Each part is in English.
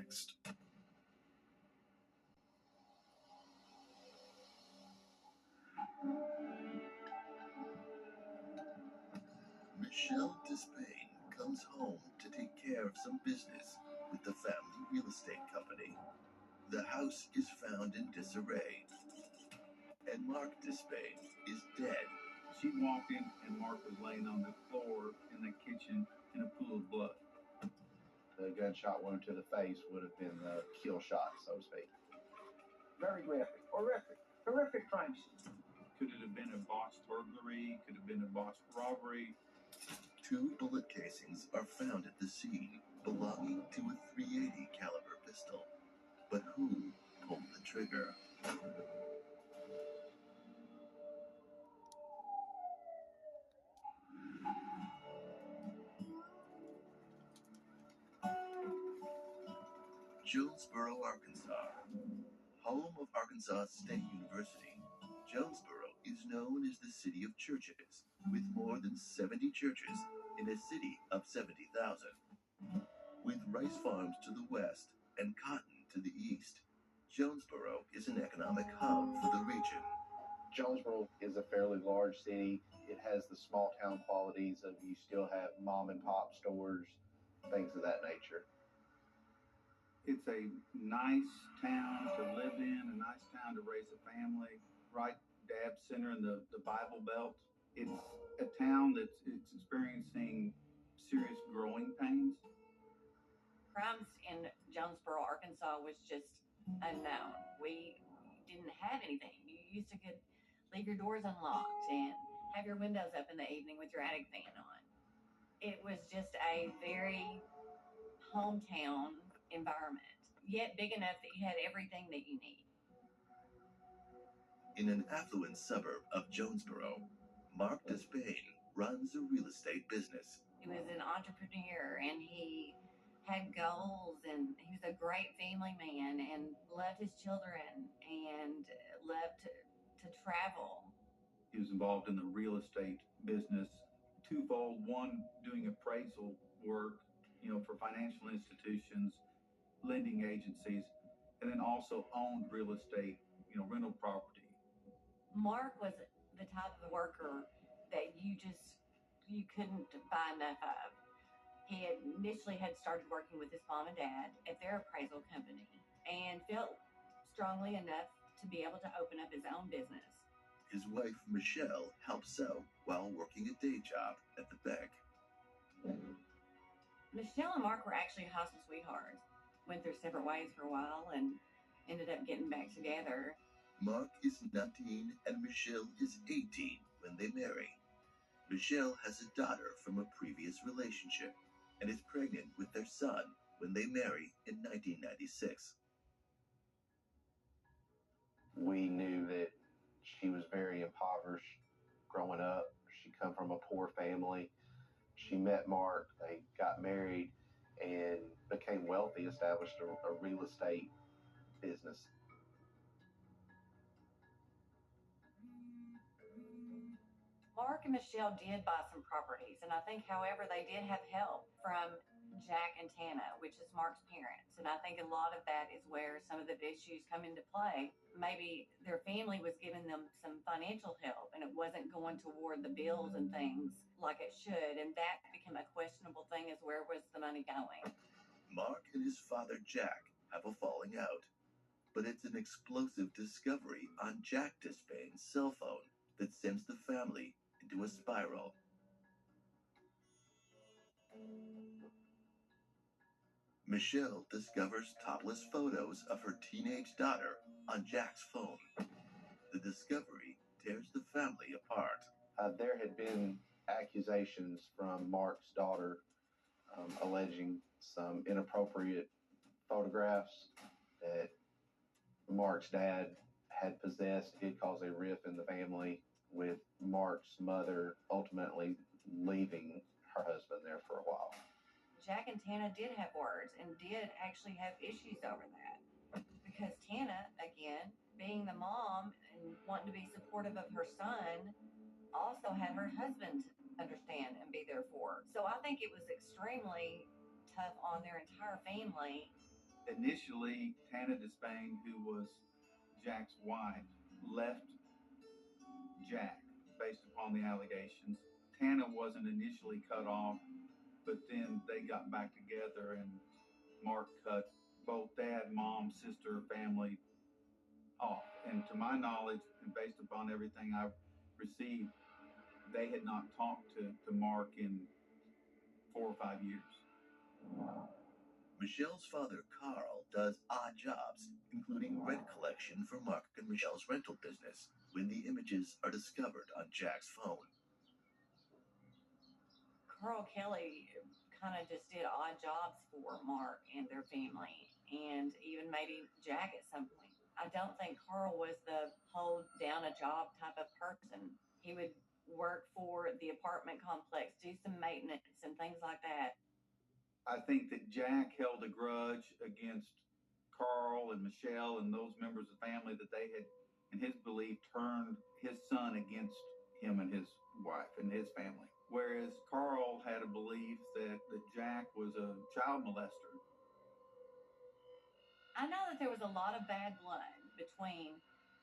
next. Michelle Despain comes home to take care of some business with the family real estate company. The house is found in disarray, and Mark Despain is dead. She walked in, and Mark was laying on the floor in the kitchen in a pool of blood. The gunshot wound to the face would have been the kill shot, so to speak. Very graphic, horrific crime scene. Could it have been a botched burglary? Could it have been a botched robbery? 2 bullet casings are found at the scene, belonging to a .380 caliber pistol. But who pulled the trigger? Jonesboro, Arkansas. Home of Arkansas State University, Jonesboro is known as the City of Churches, with more than 70 churches in a city of 70,000. With rice farms to the west and cotton to the east, Jonesboro is an economic hub for the region. Jonesboro is a fairly large city. It has the small town qualities of you still have mom and pop stores, things of that nature. It's a nice town to live in, a nice town to raise a family, right dab center in the Bible Belt. It's a town that's experiencing serious growing pains. Crimes in Jonesboro, Arkansas was just unknown. We didn't have anything. You used to could leave your doors unlocked and have your windows up in the evening with your attic fan on. It was just a very hometown environment, yet big enough that you had everything that you need. In an affluent suburb of Jonesboro, Mark Despain runs a real estate business. He was an entrepreneur, and he had goals, and he was a great family man and loved his children and loved to travel. He was involved in the real estate business twofold. One, doing appraisal work, for financial institutions, lending agencies, and then also owned real estate, rental property. Mark was the type of worker that you couldn't buy enough of. He initially had started working with his mom and dad at their appraisal company and felt strongly enough to be able to open up his own business. His wife, Michelle, helps out while working a day job at the bank. Michelle and Mark were actually high school sweethearts. Went their separate ways for a while and ended up getting back together. Mark is 19 and Michelle is 18 when they marry. Michelle has a daughter from a previous relationship and is pregnant with their son when they marry in 1996. We knew that she was very impoverished growing up. She come from a poor family. She met Mark, they got married, and became wealthy, established a real estate business. Mark and Michelle did buy some properties, and I think, however, they did have help from Jack and Tana, which is Mark's parents. And I think a lot of that is where some of the issues come into play. Maybe their family was giving them some financial help, and it wasn't going toward the bills and things like it should, and that became a questionable thing, is where was the money going? Mark and his father, Jack, have a falling out, but it's an explosive discovery on Jack Despain's cell phone that sends the family into a spiral. Michelle discovers topless photos of her teenage daughter on Jack's phone. The discovery tears the family apart. There had been accusations from Mark's daughter alleging some inappropriate photographs that Mark's dad had possessed. It did cause a rift in the family, with Mark's mother ultimately leaving her husband there for a while. Jack and Tana did have words and did actually have issues over that, because Tana, again, being the mom and wanting to be supportive of her son, also had her husband understand and be there for her. So I think it was extremely tough on their entire family Initially, Tana Despain, who was Jack's wife, left Jack based upon the allegations. Tana wasn't initially cut off, but then they got back together and Mark cut both dad, mom, sister, family off. And to my knowledge, and based upon everything I've received, they had not talked to Mark in 4 or 5 years. Michelle's father, Carl, does odd jobs, including rent collection for Mark and Michelle's rental business, when the images are discovered on Jack's phone. Carl Kelly kind of just did odd jobs for Mark and their family, and even maybe Jack at some point. I don't think Carl was the hold down a job type of person. He would work for the apartment complex, do some maintenance and things like that. I think that Jack held a grudge against Carl and Michelle and those members of the family that they had, in his belief, turned his son against him and his wife and his family. Whereas Carl had a belief that Jack was a child molester. I know that there was a lot of bad blood between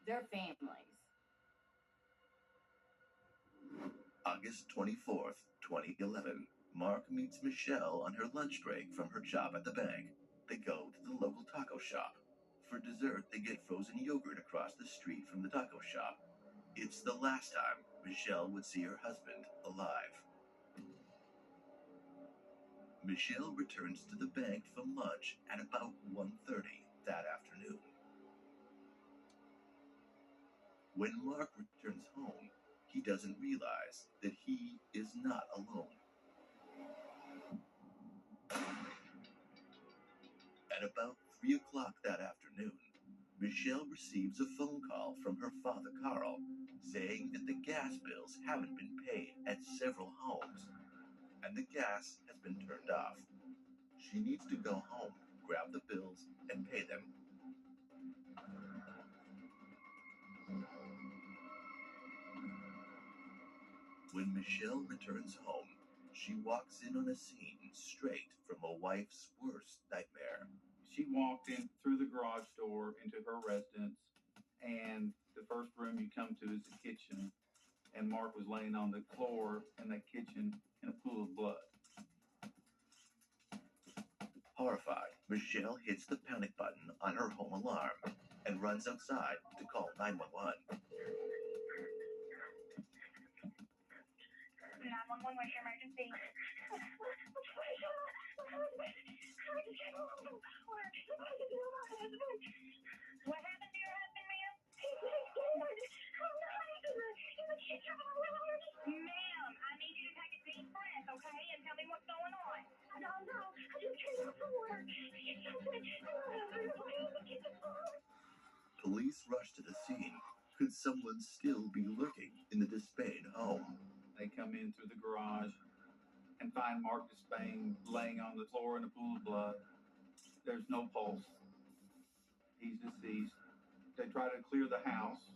their families. August 24th, 2011. Mark meets Michelle on her lunch break from her job at the bank. They go to the local taco shop. For dessert, they get frozen yogurt across the street from the taco shop. It's the last time Michelle would see her husband alive. Michelle returns to the bank from lunch at about 1:30 that afternoon. When Mark returns home, he doesn't realize that he is not alone. At about 3 o'clock that afternoon, Michelle receives a phone call from her father, Carl, saying that the gas bills haven't been paid at several homes, and the gas has been turned off. She needs to go home, grab the bills, and pay them. When Michelle returns home, she walks in on a scene straight from a wife's worst nightmare. She walked in through the garage door into her residence, and the first room you come to is the kitchen, and Mark was laying on the floor in the kitchen in a pool of blood. Horrified, Michelle hits the panic button on her home alarm and runs outside to call 911. 911, what's your emergency? What happened to your husband, ma'am? Ma'am, I need you to take a deep breath, okay, and tell me what's going on. I don't know. I just came up from work. Police rush to the scene. Could someone still be lurking in the Despain home? They come in through the garage and find Mark Despain laying on the floor in a pool of blood. There's no pulse. He's deceased. They try to clear the house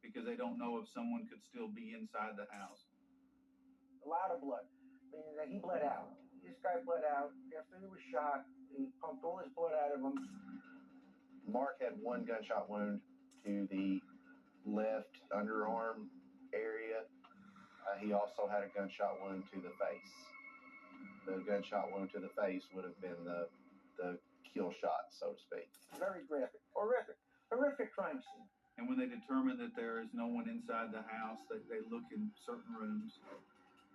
because they don't know if someone could still be inside the house. A lot of blood, meaning that he bled out. This guy bled out after he was shot. He pumped all his blood out of him. Mark had one gunshot wound to the left underarm area. He also had a gunshot wound to the face. The gunshot wound to the face would have been the kill shot, so to speak. Very graphic, horrific crime scene. And when they determine that there is no one inside the house, they look in certain rooms.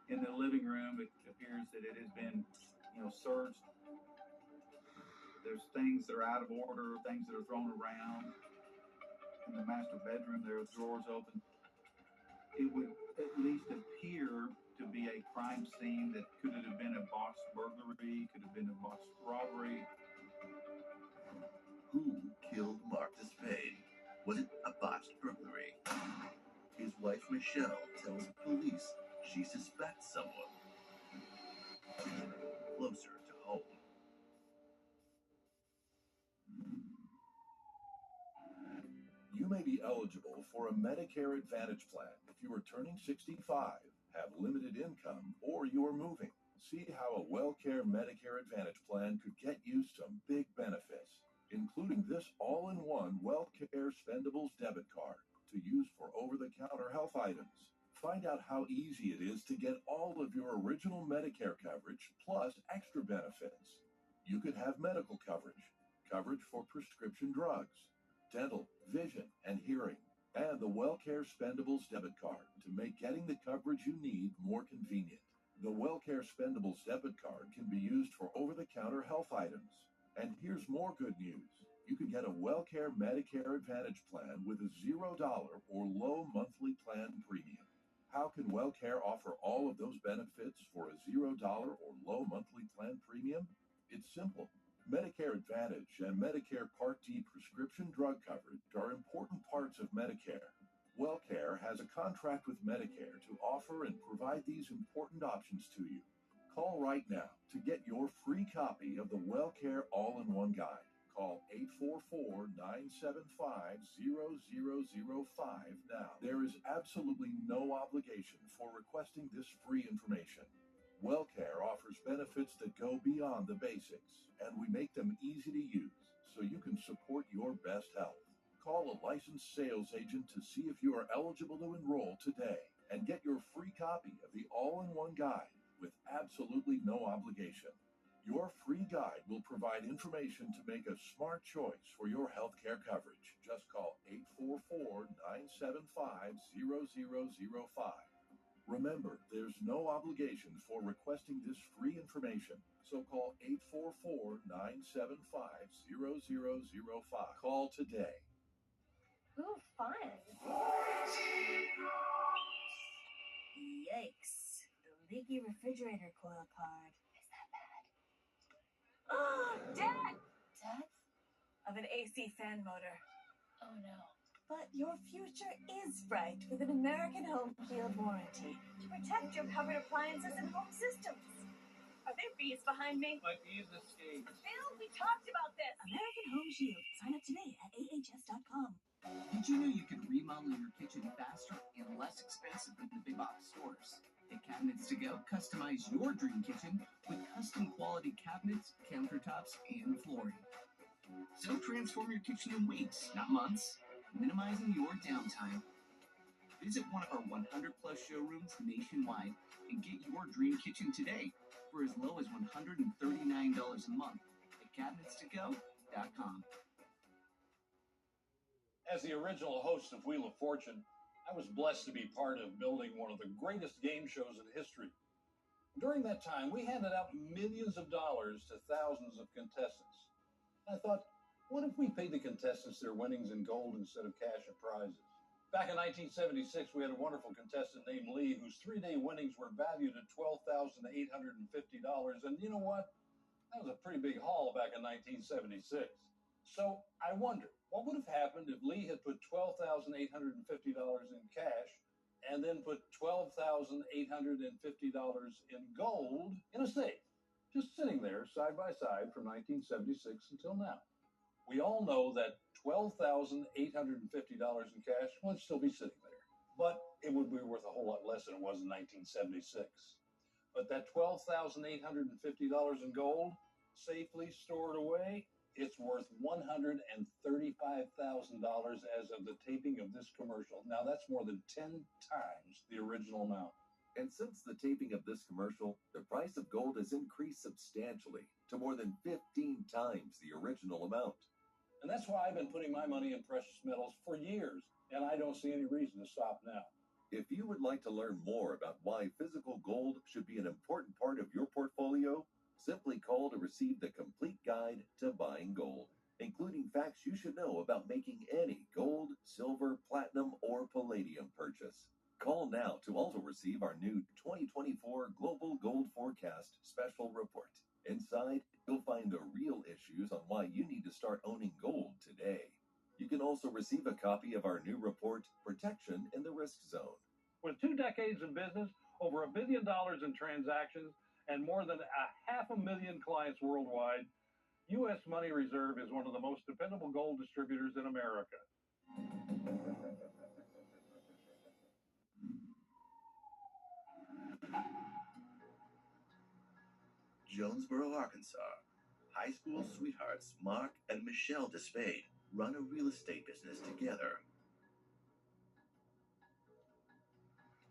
In the living room, it appears that it has been, searched. There's things that are out of order, things that are thrown around. In the master bedroom, there are drawers open. It would at least appear to be a crime scene that could have been a botched burglary, could have been a botched robbery. Who killed Mark Despain? Was it a botched burglary? His wife Michelle tells police she suspects someone. Closer to home. You may be eligible for a Medicare Advantage plan if you are turning 65, have limited income, or you are moving. See how a WellCare Medicare Advantage plan could get you some big benefits, including this all-in-one WellCare Spendables debit card to use for over-the-counter health items. Find out how easy it is to get all of your original Medicare coverage plus extra benefits. You could have medical coverage, coverage for prescription drugs, dental, vision, and hearing, and the WellCare Spendables debit card to make getting the coverage you need more convenient. The WellCare Spendables debit card can be used for over-the-counter health items. And here's more good news. You can get a WellCare Medicare Advantage plan with a $0 or low monthly plan premium. How can WellCare offer all of those benefits for a $0 or low monthly plan premium? It's simple. Medicare Advantage and Medicare Part D prescription drug coverage are important parts of Medicare. WellCare has a contract with Medicare to offer and provide these important options to you. Call right now to get your free copy of the WellCare All-in-One Guide. Call 844-975-0005 now. There is absolutely no obligation for requesting this free information. WellCare offers benefits that go beyond the basics, and we make them easy to use so you can support your best health. Call a licensed sales agent to see if you are eligible to enroll today and get your free copy of the All-in-One Guide with absolutely no obligation. Your free guide will provide information to make a smart choice for your health care coverage. Just call 844-975-0005. Remember, there's no obligation for requesting this free information, so call 844-975-0005. Call today. Ooh, fun. Yikes. The leaky refrigerator coil card. Is that bad? Oh, Dad! Death of an AC fan motor. Oh no. But your future is bright with an American Home Shield warranty to protect your covered appliances and home systems. Are there bees behind me? My bees escaped. Bill, we talked about this. American Home Shield. Sign up today at ahs.com. Did you know you can remodel your kitchen faster and less expensive than the big box stores? At Cabinets to Go, customize your dream kitchen with custom quality cabinets, countertops, and flooring. So transform your kitchen in weeks, not months, minimizing your downtime. Visit one of our 100-plus showrooms nationwide and get your dream kitchen today for as low as $139 a month at cabinetstogo.com. As the original host of Wheel of Fortune, I was blessed to be part of building one of the greatest game shows in history. During that time, we handed out millions of dollars to thousands of contestants. I thought, what if we paid the contestants their winnings in gold instead of cash or prizes? Back in 1976, we had a wonderful contestant named Lee, whose 3-day winnings were valued at $12,850. And you know what? That was a pretty big haul back in 1976. So I wonder, what would have happened if Lee had put $12,850 in cash and then put $12,850 in gold in a safe, just sitting there side by side from 1976 until now? We all know that $12,850 in cash would still be sitting there, but it would be worth a whole lot less than it was in 1976. But that $12,850 in gold, safely stored away, it's worth $135,000 as of the taping of this commercial. Now, that's more than 10 times the original amount. And since the taping of this commercial, the price of gold has increased substantially to more than 15 times the original amount. And that's why I've been putting my money in precious metals for years, and I don't see any reason to stop now. If you would like to learn more about why physical gold should be an important part of your portfolio, simply call to receive the complete guide to buying gold, including facts you should know about making any gold, silver, platinum, or palladium purchase. Call now to also receive our new 2024 Global Gold Forecast Special Report. Inside, you'll find the real issues on why you need to start owning gold today. You can also receive a copy of our new report, Protection in the Risk Zone. With 2 decades in business, over $1 billion in transactions, and more than 500,000 clients worldwide, U.S. Money Reserve is one of the most dependable gold distributors in America. Jonesboro, Arkansas, high school sweethearts Mark and Michelle Despain run a real estate business together.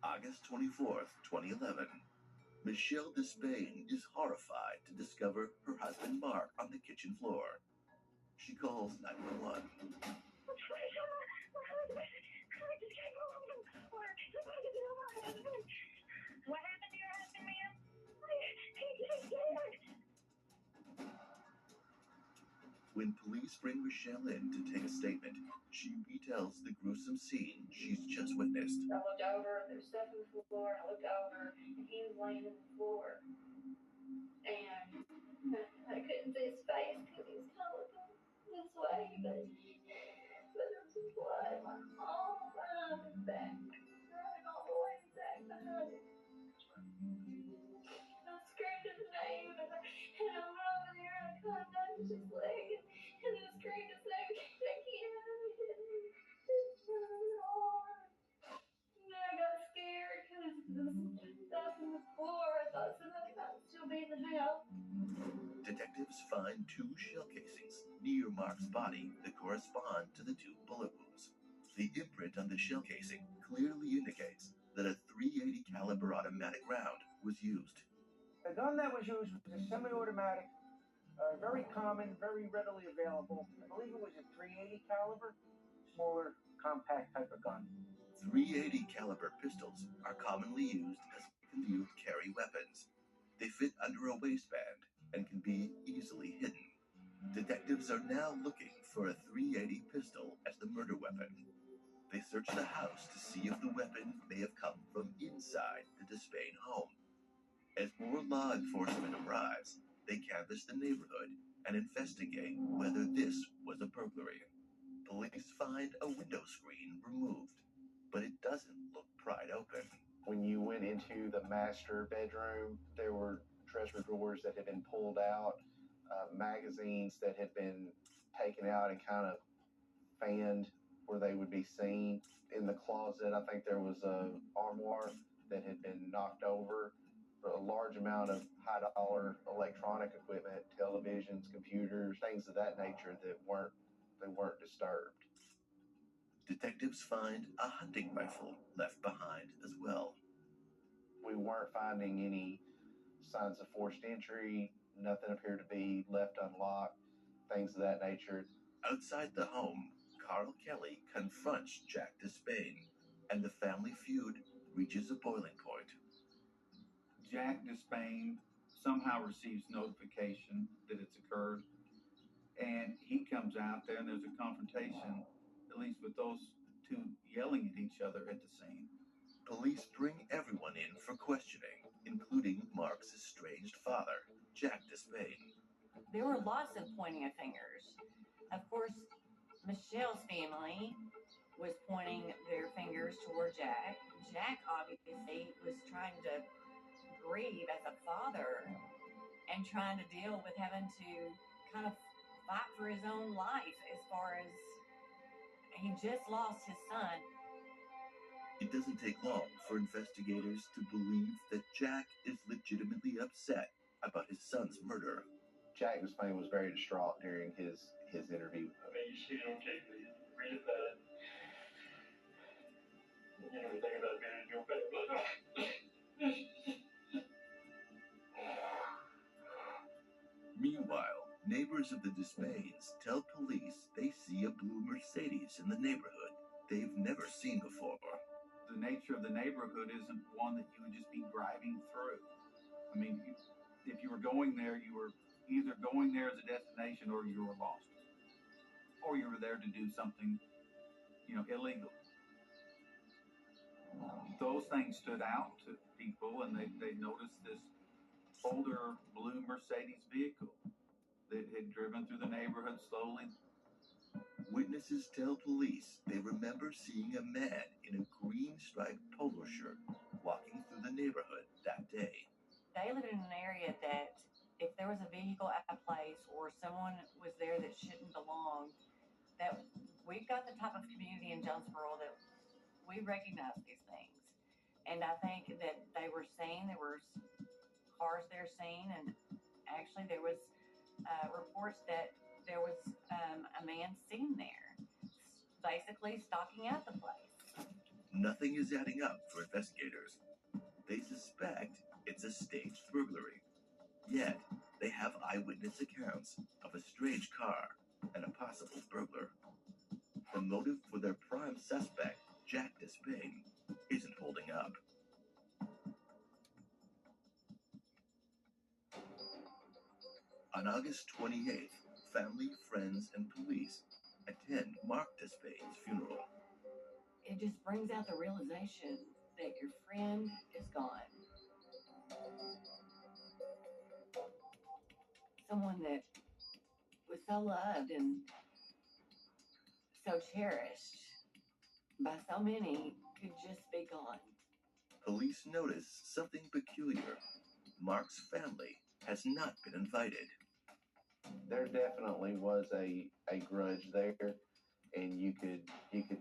August 24th, 2011. Michelle Despain is horrified to discover her husband Mark on the kitchen floor. She calls 911. What happened to your husband, ma'am? He's dead. When police bring Michelle in to take a statement, she retells the gruesome scene she's just witnessed. I looked over, there was stuff on the floor, and I looked over, and he was laying on the floor. And I couldn't see his face because he was kind of looking this way, but there was some blood all behind his back, running all the way back behind him. I screamed his name, and I went over there and I climbed under his leg and I screamed his name again. And then I got scared because there was stuff on the floor. I thought somebody might still be in the house. Detectives find 2 shell casings near Mark's body that correspond to the 2 bullet wounds. The imprint on the shell casing clearly indicates that a .380 caliber automatic round was used. The gun that was used was a semi-automatic, very common, very readily available. I believe it was a .380 caliber, smaller, compact type of gun. .380 caliber pistols are commonly used as concealed carry weapons. They fit under a waistband and can be easily hidden. Detectives are now looking for a .380 pistol as the murder weapon. They search the house to see if the weapon may have come from inside the Despain home. As more law enforcement arrives, they canvass the neighborhood and investigate whether this was a burglary. Police find a window screen removed, but it doesn't look pried open. When you went into the master bedroom, there were treasure drawers that had been pulled out, magazines that had been taken out and kind of fanned where they would be seen. In the closet, I think there was a armoire that had been knocked over. A large amount of high-dollar electronic equipment, televisions, computers, things of that nature that weren't disturbed. Detectives find a hunting rifle left behind as well. We weren't finding any signs of forced entry. Nothing appeared to be left unlocked, things of that nature. Outside the home, Carl Kelly confronts Jack Despain, and the family feud reaches a boiling point. Jack Despain somehow receives notification that it's occurred, and he comes out there, and there's a confrontation, at least with those 2 yelling at each other at the scene. Police bring everyone in for questioning, including Mark's estranged father, Jack Despain. There were lots of pointing of fingers. Of course, Michelle's family was pointing their fingers toward Jack. Jack obviously was trying to grieve as a father and trying to deal with having to kind of fight for his own life as far as he just lost his son. It doesn't take long for investigators to believe that Jack is legitimately upset about his son's murder. Jack Despain was very distraught during his interview. I mean, you see it on TV, read about it. You never think about being in your bed, but Meanwhile, neighbors of the Despains tell police they see a blue Mercedes in the neighborhood they've never seen before. The nature of the neighborhood isn't one that you would just be driving through. I mean, if you were going there, you were either going there as a destination or you were lost. Or you were there to do something, illegal. Those things stood out to people, and they noticed this older blue Mercedes vehicle that had driven through the neighborhood slowly. Witnesses tell police they remember seeing a man in a green striped polo shirt walking through the neighborhood that day. They lived in an area that if there was a vehicle at a place or someone was there that shouldn't belong, that we've got the type of community in Jonesboro that we recognize these things. And I think that they were saying there were cars there seen, and Actually, there was reports that there was a man seen there, basically stalking out the place. Nothing is adding up for investigators. They suspect it's a staged burglary. Yet, they have eyewitness accounts of a strange car and a possible burglar. The motive for their prime suspect, Jack Despain, isn't holding up. On August 28th, family, friends, and police attend Mark Despain's funeral. It just brings out the realization that your friend is gone. Someone that was so loved and so cherished by so many could just be gone. Police notice something peculiar. Mark's family has not been invited. There definitely was a grudge there, and you could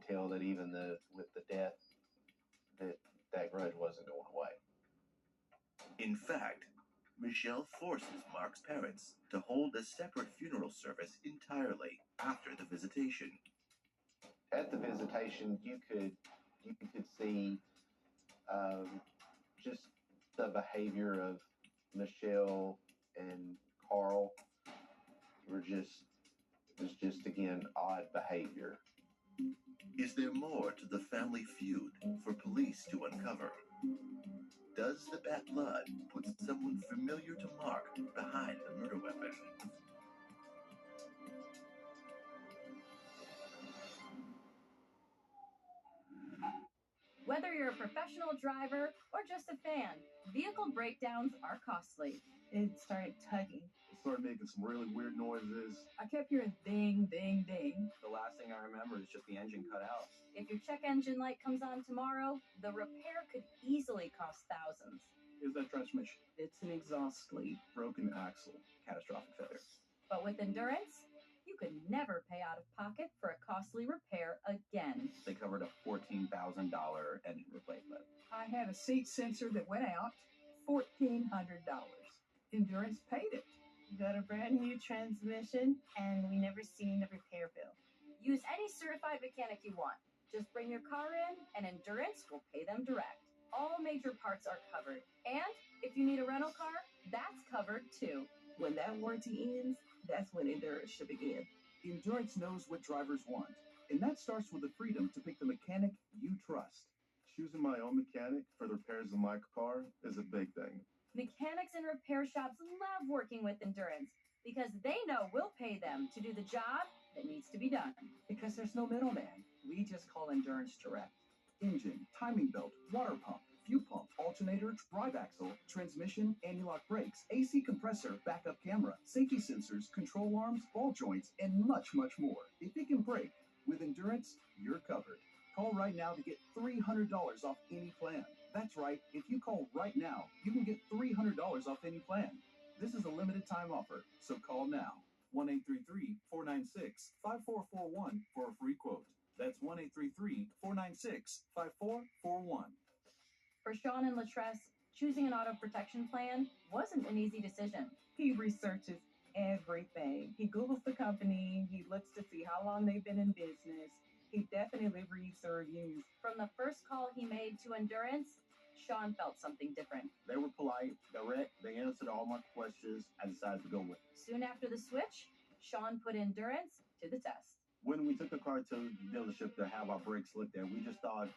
tell that even with the death, that grudge wasn't going away. In fact, Michelle forces Mark's parents to hold a separate funeral service entirely after the visitation. At the visitation, you could see just the behavior of Michelle and Carl it was just again odd behavior. Is there more to the family feud for police to uncover? Does the bad blood put someone familiar to Mark behind the murder weapon? Whether you're a professional driver or just a fan, vehicle breakdowns are costly. It started tugging. It started making some really weird noises. I kept hearing ding, ding, ding. The last thing I remember is just the engine cut out. If your check engine light comes on tomorrow, the repair could easily cost thousands. Is that transmission? It's an exhaust leak. Broken axle. Catastrophic failure. But with Endurance, you could never pay out of pocket for a costly repair again. They covered a $14,000 engine replacement. I had a seat sensor that went out, $1,400. Endurance paid it. Got a brand new transmission, and we never seen the repair bill. Use any certified mechanic you want. Just bring your car in, and Endurance will pay them direct. All major parts are covered. And if you need a rental car, that's covered too. When that warranty ends, that's when Endurance should begin. Endurance knows what drivers want, and that starts with the freedom to pick the mechanic you trust. Choosing my own mechanic for the repairs of my car is a big thing. Mechanics and repair shops love working with Endurance because they know we'll pay them to do the job that needs to be done. Because there's no middleman. We just call Endurance direct. Engine, timing belt, water pump, fuel pump, alternator, drive axle, transmission, anti-lock brakes, AC compressor, backup camera, safety sensors, control arms, ball joints, and much, much more. If it can break, with Endurance, you're covered. Call right now to get $300 off any plan. That's right, if you call right now, you can get $300 off any plan. This is a limited time offer, so call now. 1-833-496-5441 for a free quote. That's 1-833-496-5441. For Sean and Latress, choosing an auto protection plan wasn't an easy decision. He researches everything. He Googles the company. He looks to see how long they've been in business. He definitely reads the reviews. From the first call he made to Endurance, Sean felt something different. They were polite, direct, they answered all my questions. I decided to go with it. Soon after the switch, Sean put Endurance to the test. When we took the car to the dealership to have our brakes looked at, we just thought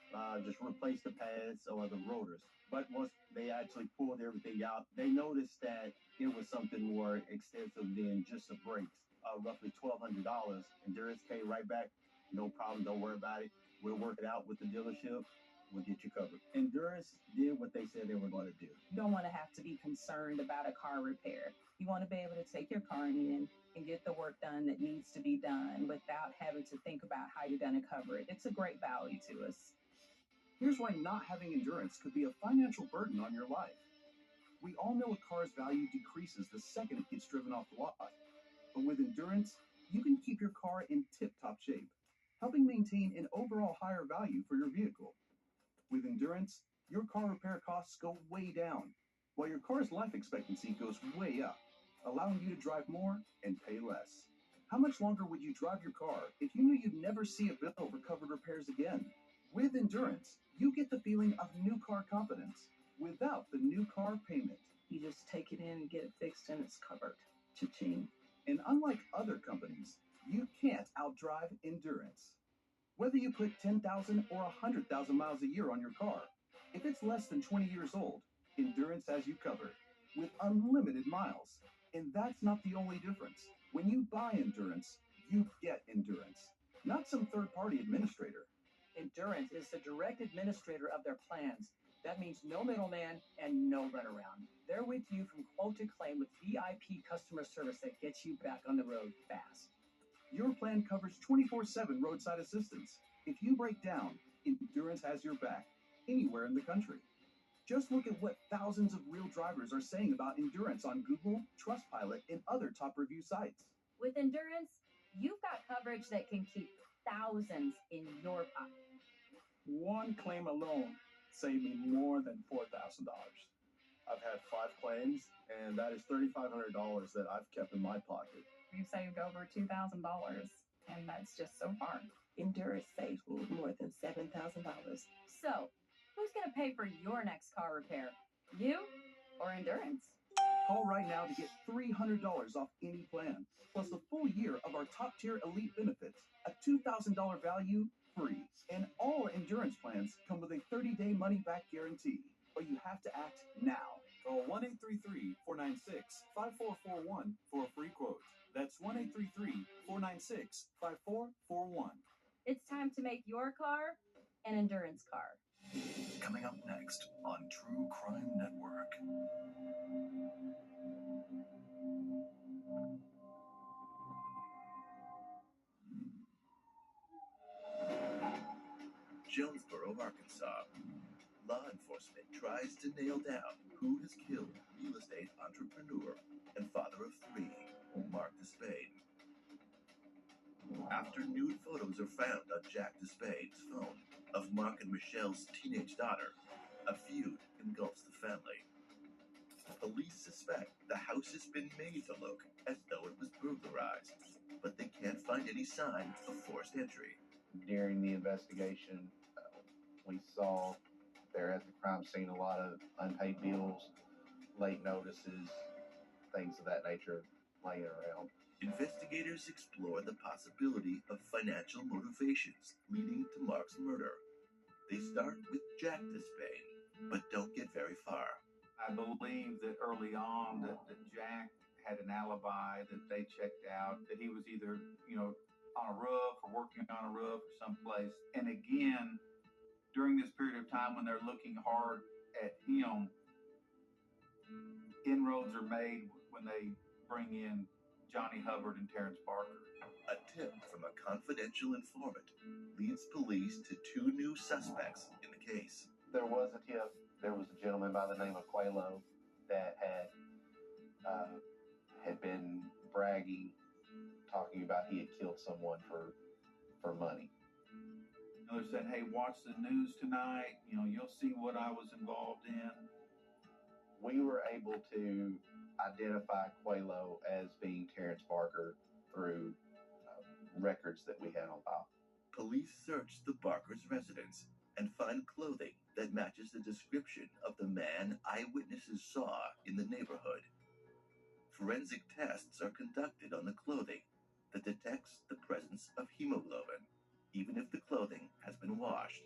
just replace the pads or the rotors. But once they actually pulled everything out, they noticed that it was something more extensive than just the brakes. Roughly $1,200. Endurance came right back. No problem, don't worry about it. We'll work it out with the dealership. We'll get you covered. Endurance did what they said they were going to do. You don't want to have to be concerned about a car repair. You want to be able to take your car in and get the work done that needs to be done without having to think about how you're going to cover it. It's a great value to us. Here's why not having Endurance could be a financial burden on your life. We all know a car's value decreases the second it gets driven off the lot. But with Endurance, you can keep your car in tip-top shape, helping maintain an overall higher value for your vehicle. With Endurance, your car repair costs go way down, while your car's life expectancy goes way up. allowing you to drive more and pay less. How much longer would you drive your car if you knew you'd never see a bill for covered repairs again? With Endurance, you get the feeling of new car confidence without the new car payment. You just take it in and get it fixed and it's covered. Cha-ching. And unlike other companies, you can't outdrive Endurance. Whether you put 10,000 or 100,000 miles a year on your car, if it's less than 20 years old, Endurance has you covered with unlimited miles. And that's not the only difference. When you buy Endurance, you get Endurance, not some third-party administrator. Endurance is the direct administrator of their plans. That means no middleman and no runaround. They're with you from quote to claim with VIP customer service that gets you back on the road fast. Your plan covers 24/7 roadside assistance. If you break down, Endurance has your back anywhere in the country. Just look at what thousands of real drivers are saying about Endurance on Google, Trustpilot, and other top review sites. With Endurance, you've got coverage that can keep thousands in your pocket. One claim alone saved me more than $4,000. I've had 5 claims, and that is $3,500 that I've kept in my pocket. We've saved over $2,000, and that's just so far. Endurance saves me more than $7,000. So, who's going to pay for your next car repair? You or Endurance? Call right now to get $300 off any plan, plus a full year of our top-tier elite benefits, a $2,000 value free. And all Endurance plans come with a 30-day money-back guarantee. But you have to act now. Call 1-833-496-5441 for a free quote. That's 1-833-496-5441. It's time to make your car an Endurance car. Coming up next on True Crime Network. Jonesboro, Arkansas. Law enforcement tries to nail down who has killed real estate entrepreneur and father of 3, Mark Despain. After nude photos are found on Jack Despain's phone of Mark and Michelle's teenage daughter, a feud engulfs the family. Police suspect the house has been made to look as though it was burglarized, but they can't find any sign of forced entry. During the investigation, we saw there at the crime scene a lot of unpaid bills, late notices, things of that nature laying around. Investigators explore the possibility of financial motivations leading to Mark's murder. They start with Jack Despain, but don't get very far. I believe that early on that Jack had an alibi that they checked out, that he was either, on a roof or working on a roof or someplace. And again, during this period of time when they're looking hard at him, inroads are made when they bring in Johnny Hubbard and Terrence Barker. A tip from a confidential informant leads police to 2 new suspects in the case. There was a tip. There was a gentleman by the name of Quelo that had been bragging, talking about he had killed someone for money. They said, hey, watch the news tonight. You'll see what I was involved in. We were able to identify Quelo as being Terrence Barker through records that we had on file. Police search the Barker's residence and find clothing that matches the description of the man eyewitnesses saw in the neighborhood. Forensic tests are conducted on the clothing that detects the presence of hemoglobin, even if the clothing has been washed.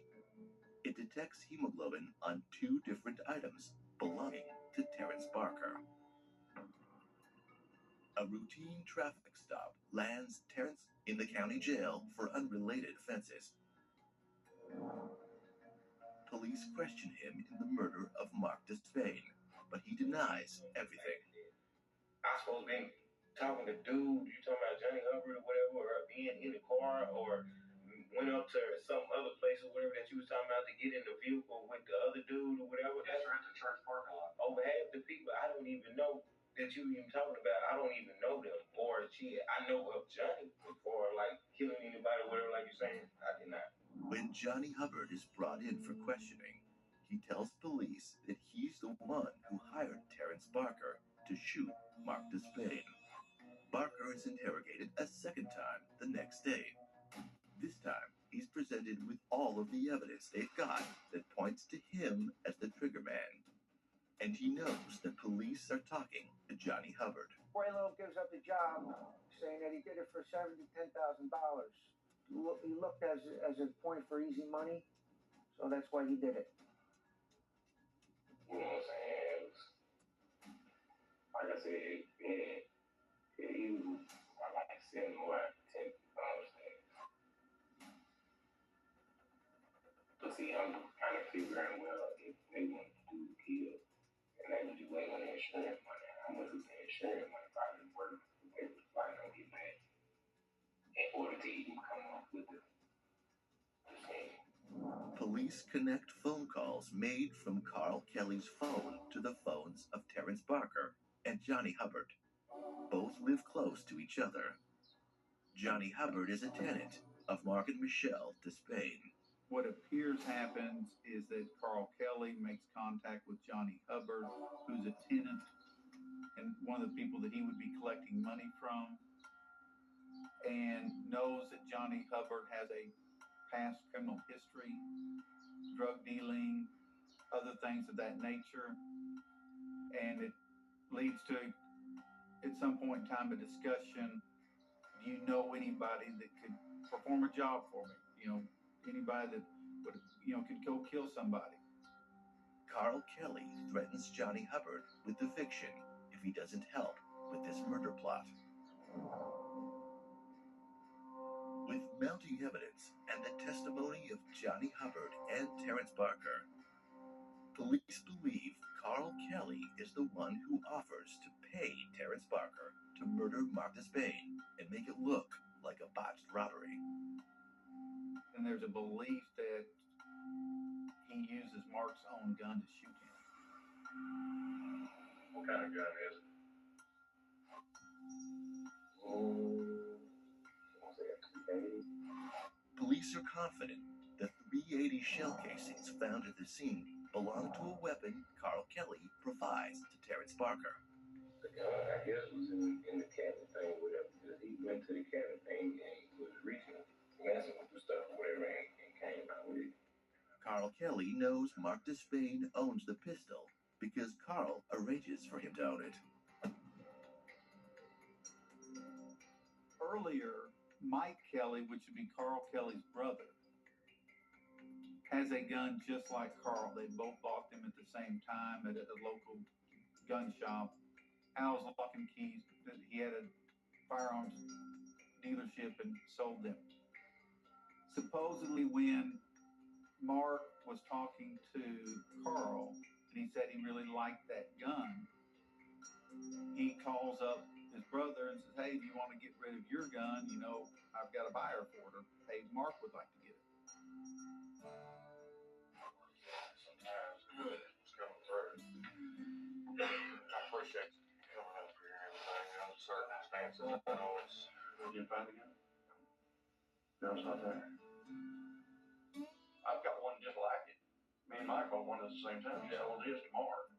It detects hemoglobin on 2 different items belonging to Terrence Barker. A routine traffic stop lands Terrence in the county jail for unrelated offenses. Police question him in the murder of Mark Despain, but he denies everything. I supposed to be talking to dude, you talking about Johnny Hubbard or whatever, or being in the car, or went up to some other place or whatever that you was talking about to get in the vehicle with the other dude or whatever. Yes, we're at the church parking lot. Over half the people I don't even know that you even talking about, I don't even know them. Or I know of Johnny before, like killing anybody or whatever, like you're saying. I did not. When Johnny Hubbard is brought in for questioning, he tells police that he's the one who hired Terrence Barker to shoot Mark Despain. Barker is interrogated a second time the next day. This time, he's presented with all of the evidence they've got that points to him as the trigger man. And he knows that police are talking to Johnny Hubbard. Puello gives up the job, saying that he did it for $7,000 to $10,000. He looked as a point for easy money, so that's why he did it. You know what I'm saying? Like I said, he was like 7 more out of 10. But see, I'm kind of figuring, well, if they want to do the kill, and they would be waiting on the insurance money, how much is the insurance money probably worth? They would probably don't get back in order to even come up with the scheme. Police connect phone calls made from Carl Kelly's phone to the phones of Terrence Barker and Johnny Hubbard. Both live close to each other. Johnny Hubbard is a tenant of Mark and Michelle Despain. What appears happens is that Carl Kelly makes contact with Johnny Hubbard, who's a tenant and one of the people that he would be collecting money from, and knows that Johnny Hubbard has a past criminal history, drug dealing, other things of that nature. And it leads to, at some point in time, a discussion. Do you know anybody that could perform a job for me? You know, anybody that would, could go kill somebody. Carl Kelly threatens Johnny Hubbard with eviction if he doesn't help with this murder plot. With mounting evidence and the testimony of Johnny Hubbard and Terrence Barker, police believe Carl Kelly is the one who offers to pay Terrence Barker to murder Mark Despain and make it look like a botched robbery. And there's a belief that he uses Mark's own gun to shoot him. What kind of gun is it? Police are confident the 380 shell casings found at the scene belong to a weapon Carl Kelly provides to Terrence Barker. The gun, I guess, was in the cabin thing, whatever, because he went to the cabin thing and he was reaching, messing with the stuff or whatever, and came out with it. Carl Kelly knows Mark Despain owns the pistol because Carl arranges for him to own it. Earlier, Mike Kelly, which would be Carl Kelly's brother, has a gun just like Carl. They both bought them at the same time at a local gun shop. Al's Lock and Keys, he had a firearms dealership and sold them. Supposedly when Mark was talking to Carl and he said he really liked that gun, he calls up his brother and says, hey, do you want to get rid of your gun? You know, I've got a buyer for it. Or, hey, Mark would like to get it. Sometimes it's coming through. I appreciate you coming up here and everything. Under circumstances, I know it's... Did you find the gun? No, it's not there. I've got one just like it. Me and Mike bought one at the same time. He sold his to Mark.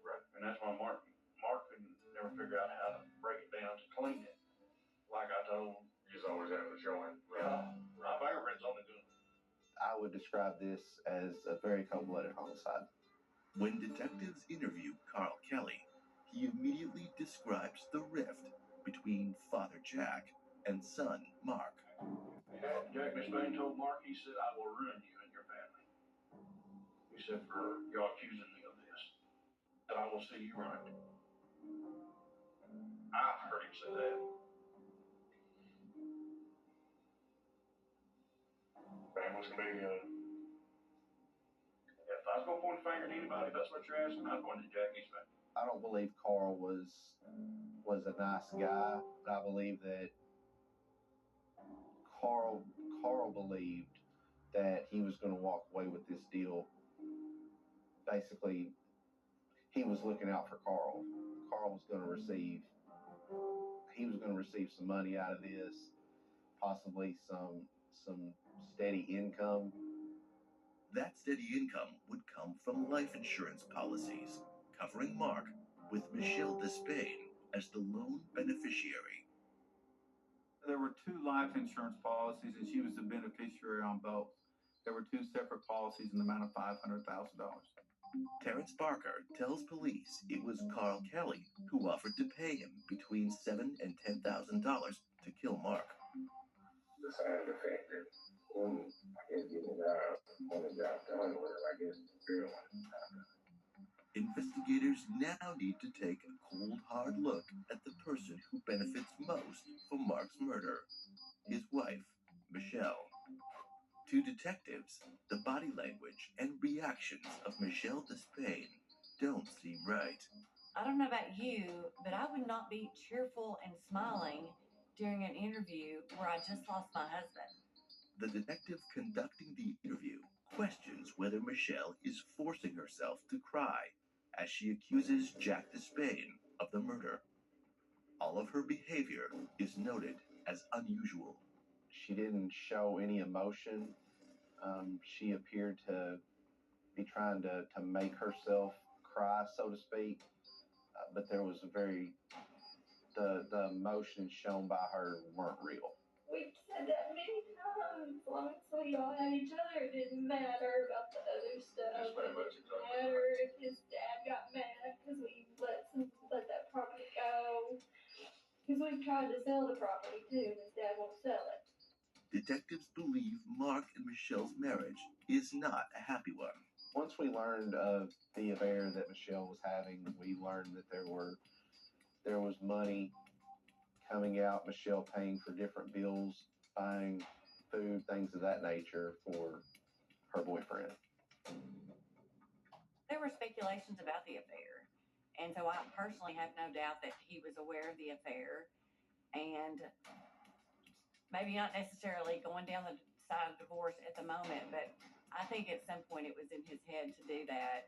Right. And that's why Mark couldn't never figure out how to break it down to clean it. Like I told him. He's always having to show him. Yeah. My fingerprints on the gun. I would describe this as a very cold-blooded homicide. When detectives interview Carl Kelly, he immediately describes the rift between Father Jack and son Mark. Jack Despain told Mark, he said, I will ruin you and your family. He said, for you accusing me of this, that I will see you right. I've heard him say that. Family's gonna be, if I was gonna point a finger at anybody, if that's what you're asking, I'd point at Jack Despain. I don't believe Carl was a nice guy, but I believe that Carl believed that he was going to walk away with this deal. Basically, he was looking out for Carl. Carl was going to receive some money out of this, possibly some steady income. That steady income would come from life insurance policies covering Mark with Michelle Despain as the lone beneficiary. There were 2 life insurance policies, and she was the beneficiary on both. There were 2 separate policies in the amount of $500,000. Terrence Barker tells police it was Carl Kelly who offered to pay him between $7,000 and $10,000 to kill Mark. Besides the fact that I guess getting the job done, whatever, I guess the girl wanted the job done. Investigators now need to take a cold, hard look at the person who benefits most from Mark's murder, his wife, Michelle. To detectives, the body language and reactions of Michelle Despain don't seem right. I don't know about you, but I would not be cheerful and smiling during an interview where I just lost my husband. The detective conducting the interview questions whether Michelle is forcing herself to cry as she accuses Jack Despain of the murder. All of her behavior is noted as unusual. She didn't show any emotion. She appeared to be trying to make herself cry, so to speak. But there was the emotions shown by her weren't real. We've said that many times. As long as we all had each other, it didn't matter about the other stuff. That's pretty much It didn't matter if his dad got mad because we let that property go. Because we've tried to sell the property too, and his dad won't sell it. Detectives believe Mark and Michelle's marriage is not a happy one. Once we learned of the affair that Michelle was having, we learned that there was money coming out, Michelle paying for different bills, buying food, things of that nature for her boyfriend. There were speculations about the affair, and so I personally have no doubt that he was aware of the affair, and maybe not necessarily going down the side of divorce at the moment, but I think at some point it was in his head to do that.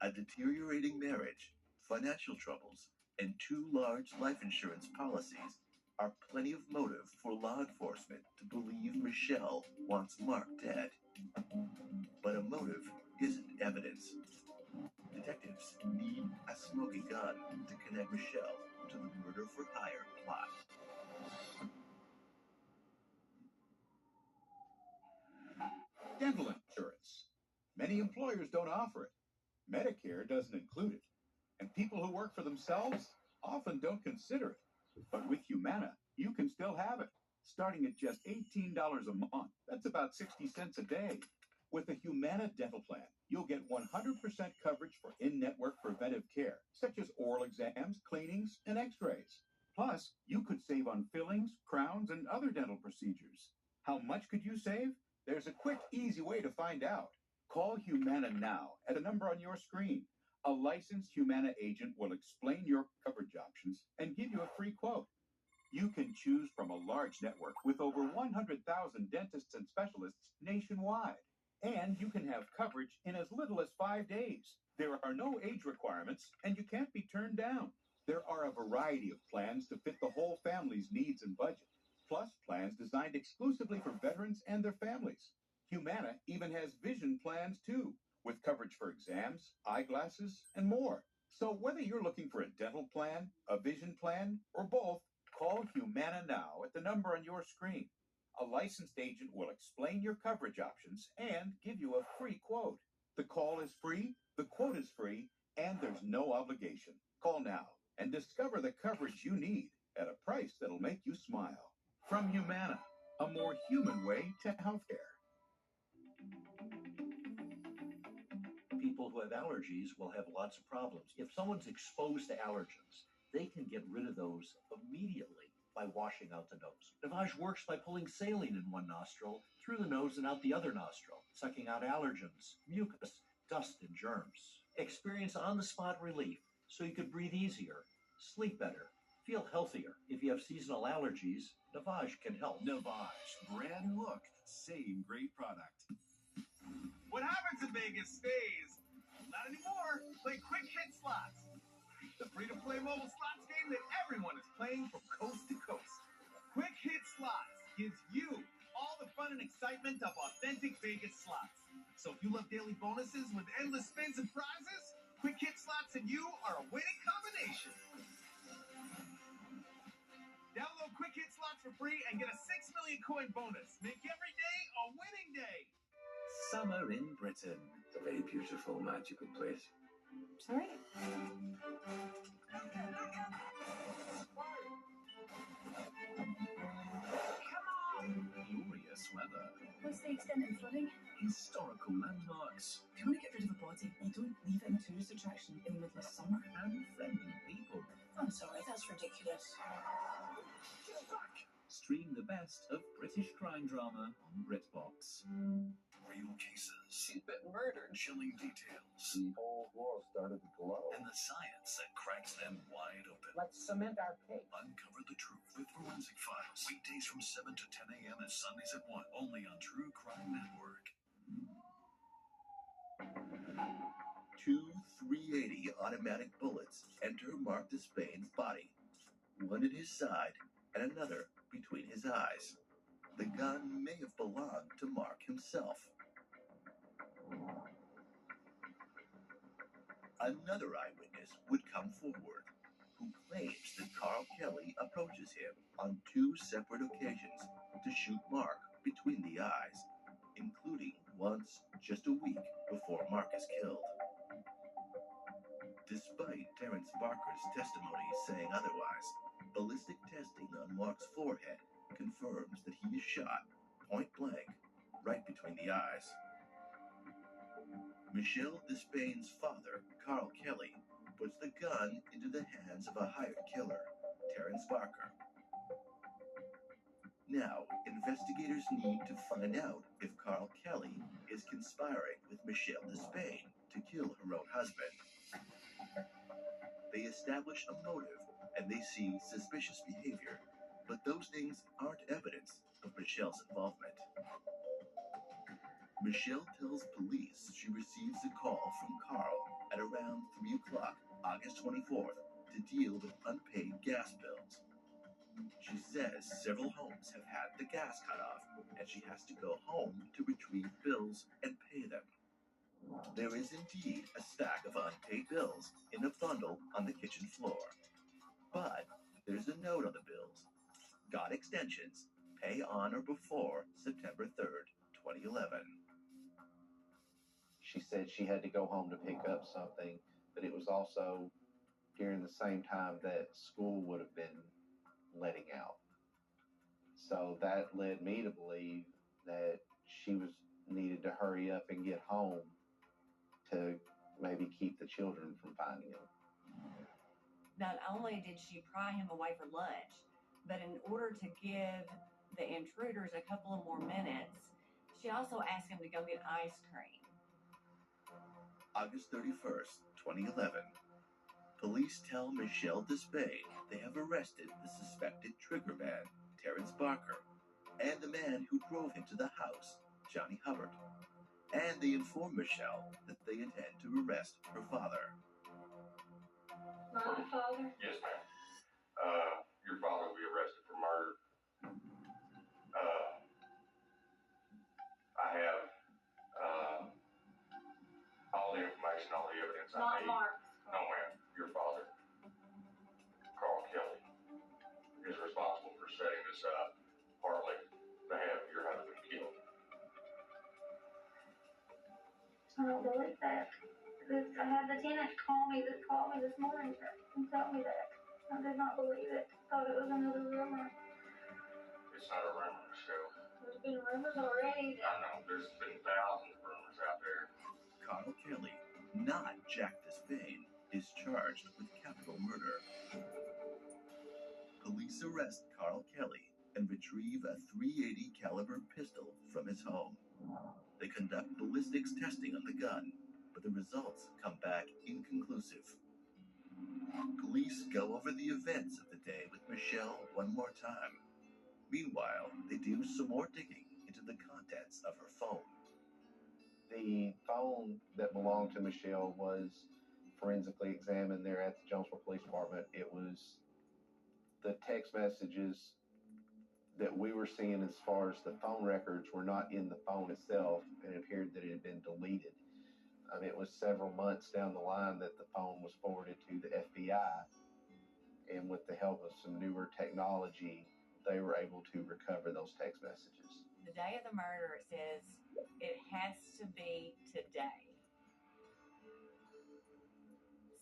A deteriorating marriage, financial troubles, and 2 large life insurance policies are plenty of motive for law enforcement to believe Michelle wants Mark dead. But a motive isn't evidence. Detectives need a smoking gun to connect Michelle to the murder-for-hire plot. Dental insurance. Many employers don't offer it. Medicare doesn't include it. And people who work for themselves often don't consider it. But with Humana, you can still have it, starting at just $18 a month. That's about 60 cents a day. With a Humana dental plan, you'll get 100% coverage for in-network preventive care, such as oral exams, cleanings, and x-rays. Plus, you could save on fillings, crowns, and other dental procedures. How much could you save? There's a quick, easy way to find out. Call Humana now at a number on your screen. A licensed Humana agent will explain your coverage options and give you a free quote. You can choose from a large network with over 100,000 dentists and specialists nationwide. And you can have coverage in as little as 5 days. There are no age requirements, and you can't be turned down. There are a variety of plans to fit the whole family's needs and budget, plus plans designed exclusively for veterans and their families. Humana even has vision plans, too, with coverage for exams, eyeglasses, and more. So whether you're looking for a dental plan, a vision plan, or both, call Humana now at the number on your screen. A licensed agent will explain your coverage options and give you a free quote. The call is free, the quote is free, and there's no obligation. Call now and discover the coverage you need at a price that'll make you smile. From Humana, a more human way to healthcare. People who have allergies will have lots of problems. If someone's exposed to allergens, they can get rid of those immediately by washing out the nose. Lavage works by pulling saline in one nostril, through the nose and out the other nostril, sucking out allergens, mucus, dust, and germs. Experience on-the-spot relief so you can breathe easier, sleep better, feel healthier. If you have seasonal allergies, Lavage can help. Lavage, brand look, same great product. What happens in Vegas stays. Not anymore. Play Quick Hit Slots, the free-to-play mobile slots game that everyone is playing from coast to coast. Quick Hit Slots gives you all the fun and excitement of authentic Vegas slots. So if you love daily bonuses with endless spins and prizes, Quick Hit Slots and you are a winning combination. quick hit slots for free and get a 6 million coin bonus. Make every day a winning day. Summer in Britain. It's a very beautiful, magical place. Sorry? Glorious weather. What's the extent of flooding? Historical landmarks. If you want to get rid of a body, you don't leave it in a tourist attraction in the middle of summer. And friendly people. I'm sorry, that's ridiculous. Stream the best of British crime drama on BritBox. Real cases. She's been murdered. Chilling details. The whole floor started to glow. And the science that cracks them wide open. Let's cement our case. Uncover the truth with Forensic Files. Weekdays from 7 to 10 a.m. and Sundays at 1. Only on True Crime Network. Two 380 automatic bullets enter Mark Despain's body. One in his side and another between his eyes. The gun may have belonged to Mark himself. Another eyewitness would come forward, who claims that Carl Kelly approaches him on 2 separate occasions to shoot Mark between the eyes, including once just a week before Mark is killed. Despite Terrence Barker's testimony saying otherwise, ballistic testing on Mark's forehead confirms that he is shot point blank right between the eyes. Michelle Despain's father, Carl Kelly, puts the gun into the hands of a hired killer, Terrence Barker. Now, investigators need to find out if Carl Kelly is conspiring with Michelle Despain to kill her own husband. They establish a motive and they see suspicious behavior, but those things aren't evidence of Michelle's involvement. Michelle tells police she receives a call from Carl at around 3 o'clock, August 24th, to deal with unpaid gas bills. She says several homes have had the gas cut off, and she has to go home to retrieve bills and pay them. There is indeed a stack of unpaid bills in a bundle on the kitchen floor. But there's a note on the bills. Got extensions. Pay on or before September 3rd, 2011. She said she had to go home to pick up something, but it was also during the same time that school would have been letting out. So that led me to believe that she was needed to hurry up and get home to maybe keep the children from finding him. Not only did she pry him away for lunch, but in order to give the intruders a couple of more minutes, she also asked him to go get ice cream. August 31st, 2011. Police tell Michelle Despain they have arrested the suspected trigger man, Terrence Barker, and the man who drove him to the house, Johnny Hubbard. And they inform Michelle that they intend to arrest her father. My father? Yes, ma'am. Your father will be arrested for murder. I have all the information, all the evidence I Not need. Mark. No, ma'am. Your father, Carl Kelly, is responsible for setting this up, partly to have your husband killed. I don't believe that. I had the tenant call me this morning and tell me that. I did not believe it. Thought it was another rumor. It's not a rumor, Michelle. There's been rumors already. I know. There's been thousands of rumors out there. Carl Kelly, not Jack Despain, is charged with capital murder. Police arrest Carl Kelly and retrieve a .380 caliber pistol from his home. They conduct ballistics testing on the gun, but the results come back inconclusive. Police go over the events of the day with Michelle one more time. Meanwhile, they do some more digging into the contents of her phone. The phone that belonged to Michelle was forensically examined there at the Jonesboro Police Department. It was the text messages that we were seeing as far as the phone records were not in the phone itself, and it appeared that it had been deleted. It was several months down the line that the phone was forwarded to the FBI, and with the help of some newer technology, they were able to recover those text messages. The day of the murder, it says it has to be today.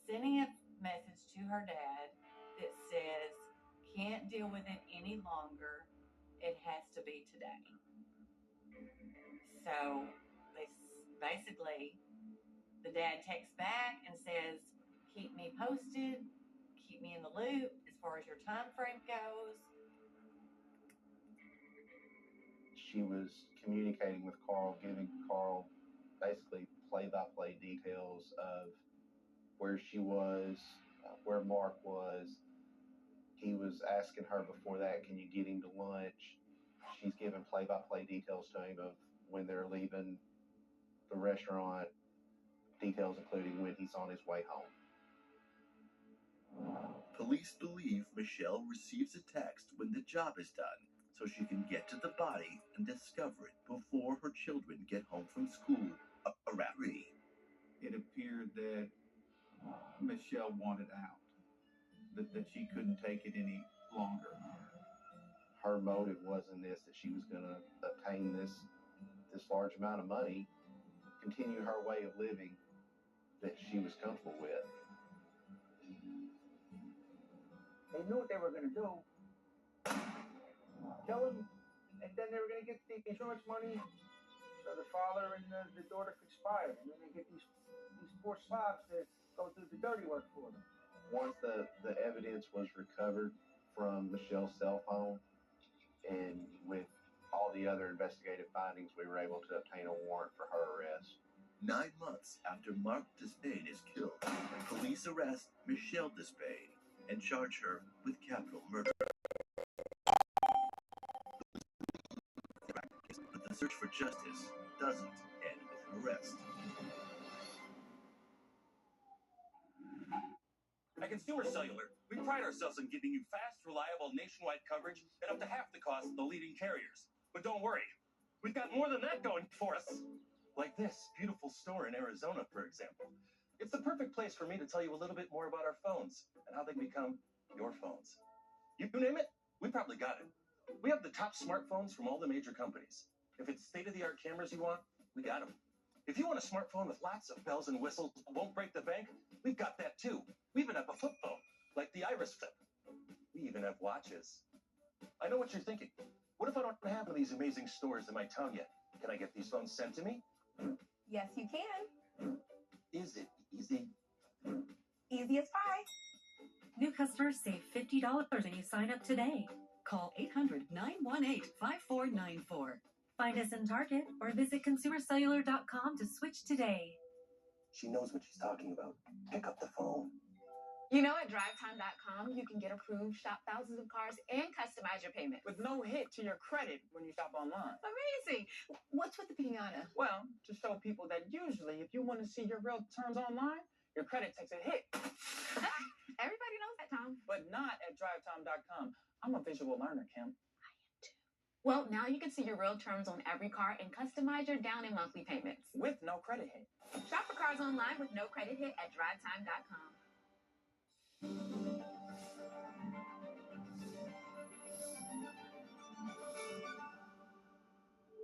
Sending a message to her dad that says, can't deal with it any longer, it has to be today. So basically, the dad texts back and says, keep me posted, keep me in the loop as far as your time frame goes. She was communicating with Carl, giving Carl basically play-by-play details of where she was, where Mark was. He was asking her before that, can you get him to lunch? She's giving play-by-play details to him of when they're leaving the restaurant, details including when he's on his way home. Police believe Michelle receives a text when the job is done, so she can get to the body and discover it before her children get home from school around 3. It appeared that Michelle wanted out, that she couldn't take it any longer. Her motive wasn't this, that she was going to obtain this large amount of money, continue her way of living that she was comfortable with. They knew what they were going to do. Kill him, and then they were going to get the insurance money so the father and the daughter could spy. And then they get these poor slobs to go do the dirty work for them. Once the evidence was recovered from Michelle's cell phone, and with all the other investigative findings, we were able to obtain a warrant for her arrest. 9 months after Mark Despain is killed, police arrest Michelle Despain and charge her with capital murder. But the search for justice doesn't end with an arrest. At Consumer Cellular, we pride ourselves on giving you fast, reliable, nationwide coverage at up to half the cost of the leading carriers. But don't worry, we've got more than that going for us. Like this beautiful store in Arizona, for example. It's the perfect place for me to tell you a little bit more about our phones and how they become your phones. You name it, we probably got it. We have the top smartphones from all the major companies. If it's state-of-the-art cameras you want, we got them. If you want a smartphone with lots of bells and whistles, won't break the bank, we've got that too. We even have a flip phone, like the Iris Flip. We even have watches. I know what you're thinking. What if I don't have one of these amazing stores in my town yet? Can I get these phones sent to me? Yes, you can. Is it easy? Easy as pie. New customers save $50 when you sign up today. Call 800-918-5494. Find us in Target or visit consumercellular.com to switch today. She knows what she's talking about. Pick up the phone. You know, at drivetime.com, you can get approved, shop thousands of cars, and customize your payment. With no hit to your credit when you shop online. Amazing. What's with the pinata? Well, to show people that usually if you want to see your real terms online, your credit takes a hit. Everybody knows that, Tom. But not at drivetime.com. I'm a visual learner, Kim. Well, now you can see your real terms on every car and customize your down and monthly payments. With no credit hit. Shop for cars online with no credit hit at drivetime.com.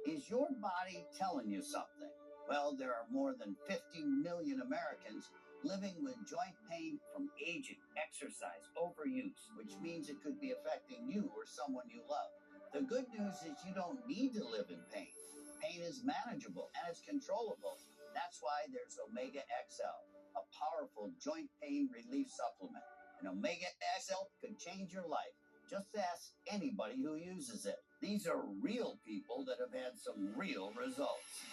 Is your body telling you something? Well, there are more than 50 million Americans living with joint pain from aging, exercise, overuse, which means it could be affecting you or someone you love. The good news is you don't need to live in pain. Pain is manageable and it's controllable. That's why there's Omega XL, a powerful joint pain relief supplement. And Omega XL could change your life. Just ask anybody who uses it. These are real people that have had some real results.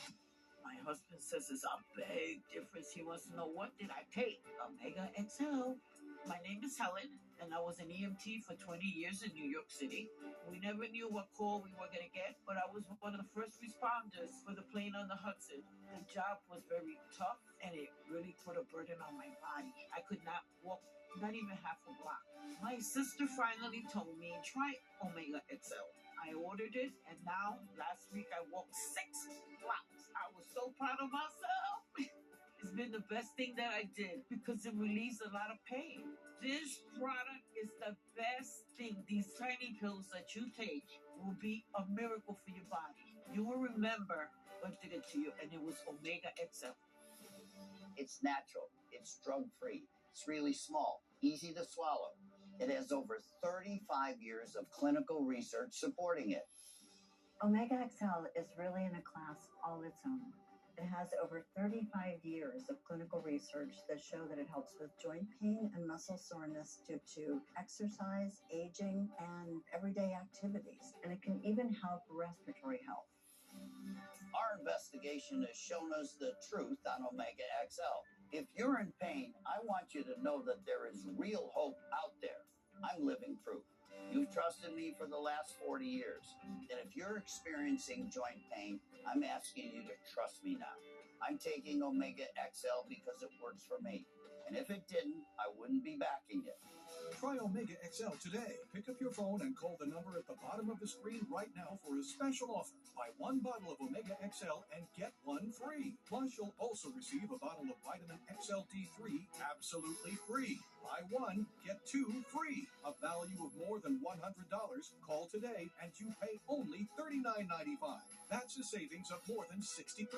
My husband says it's a big difference. He wants to know, what did I take? Omega XL. My name is Helen, and I was an EMT for 20 years in New York City. We never knew what call we were going to get, but I was one of the first responders for the plane on the Hudson. The job was very tough, and it really put a burden on my body. I could not walk, not even half a block. My sister finally told me, try Omega XL. I ordered it, and now, last week, I walked 6 blocks. I was so proud of myself. It's It's been the best thing that I did because it relieves a lot of pain. This product is the best thing. These tiny pills that you take will be a miracle for your body. You will remember what did it to you, and it was Omega XL. It's natural. It's drug-free. It's really small, easy to swallow. It has over 35 years of clinical research supporting it. Omega XL is really in a class all its own. It has over 35 years of clinical research that show that it helps with joint pain and muscle soreness due to exercise, aging, and everyday activities. And it can even help respiratory health. Our investigation has shown us the truth on Omega XL. If you're in pain, I want you to know that there is real hope out there. I'm living proof. You've trusted me for the last 40 years. And if you're experiencing joint pain, I'm asking you to trust me now. I'm taking Omega XL because it works for me. And if it didn't, I wouldn't be backing it. Try Omega XL today. Pick up your phone and call the number at the bottom of the screen right now for a special offer. Buy one bottle of Omega XL and get one free. Plus, you'll also receive a bottle of vitamin XLT3 absolutely free. Buy one, get two free. A value of more than $100. Call today and you pay only $39.95. That's a savings of more than 60%.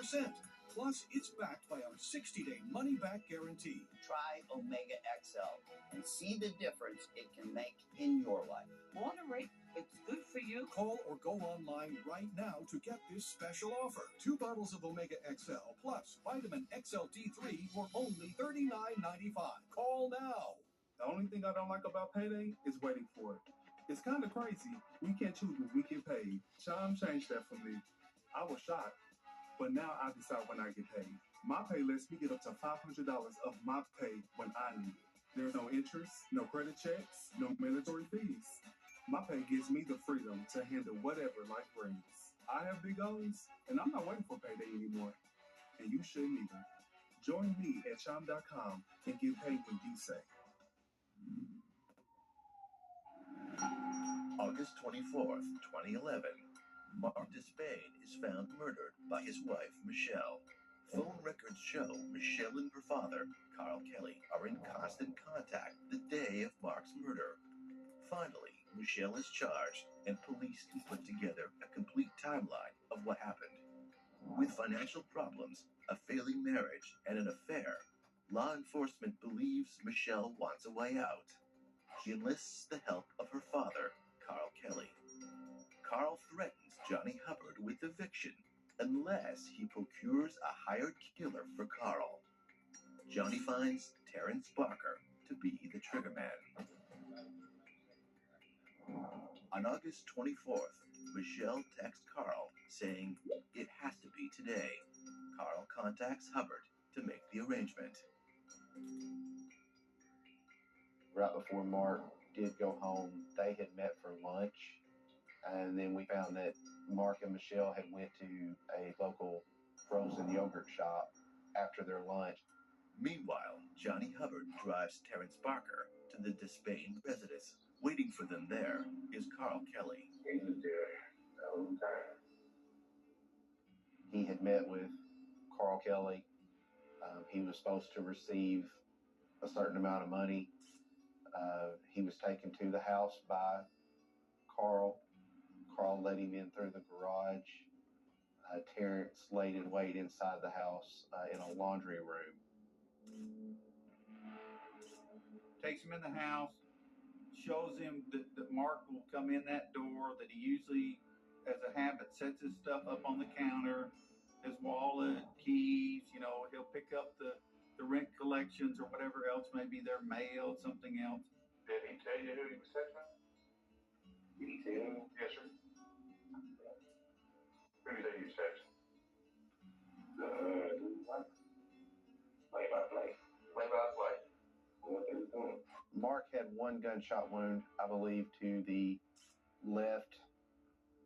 Plus, it's backed by our 60-day money-back guarantee. Try Omega XL and see the difference it can make in your life. Moderate, it's good for you. Call or go online right now to get this special offer. 2 bottles of Omega XL plus vitamin XLT3 for only $39.95. Call now. The only thing I don't like about payday is waiting for it. It's kind of crazy. We can't choose when we get paid. Chime changed that for me. I was shocked, but now I decide when I get paid. My pay lets me get up to $500 of my pay when I need it. There's no interest, no credit checks, no mandatory fees. My pay gives me the freedom to handle whatever life brings. I have big goals, and I'm not waiting for payday anymore. And you shouldn't either. Join me at chime.com and get paid when you say. August 24th, 2011. Mark Despain is found murdered by his wife, Michelle. Phone records show Michelle and her father, Carl Kelly, are in constant contact the day of Mark's murder. Finally, Michelle is charged, and police can put together a complete timeline of what happened. With financial problems, a failing marriage, and an affair, law enforcement believes Michelle wants a way out. She enlists the help of her father, Carl Kelly. Carl threatens Johnny Hubbard with eviction unless he procures a hired killer for Carl. Johnny finds Terrence Barker to be the triggerman. On August 24th, Michelle texts Carl saying it has to be today. Carl contacts Hubbard to make the arrangement. Right before Mark did go home, they had met for lunch. And then we found that Mark and Michelle had went to a local frozen yogurt shop after their lunch. Meanwhile, Johnny Hubbard drives Terrence Barker to the Despain residence. Waiting for them there is Carl Kelly. He was there the whole time. He had met with Carl Kelly. He was supposed to receive a certain amount of money. He was taken to the house by Carl. Carl let him in through the garage. Terrence laid in wait inside the house in a laundry room. Takes him in the house, shows him that Mark will come in that door, that he usually, as a habit, sets his stuff up on the counter, his wallet, keys, he'll pick up the rent collections or whatever else may be there, mail, something else. Did he tell you who he was texting? Did he tell you? Yes, sir. Who did he say he was texting? Play by play. Play by play. What they was doing. Mark had one gunshot wound, I believe, to the left,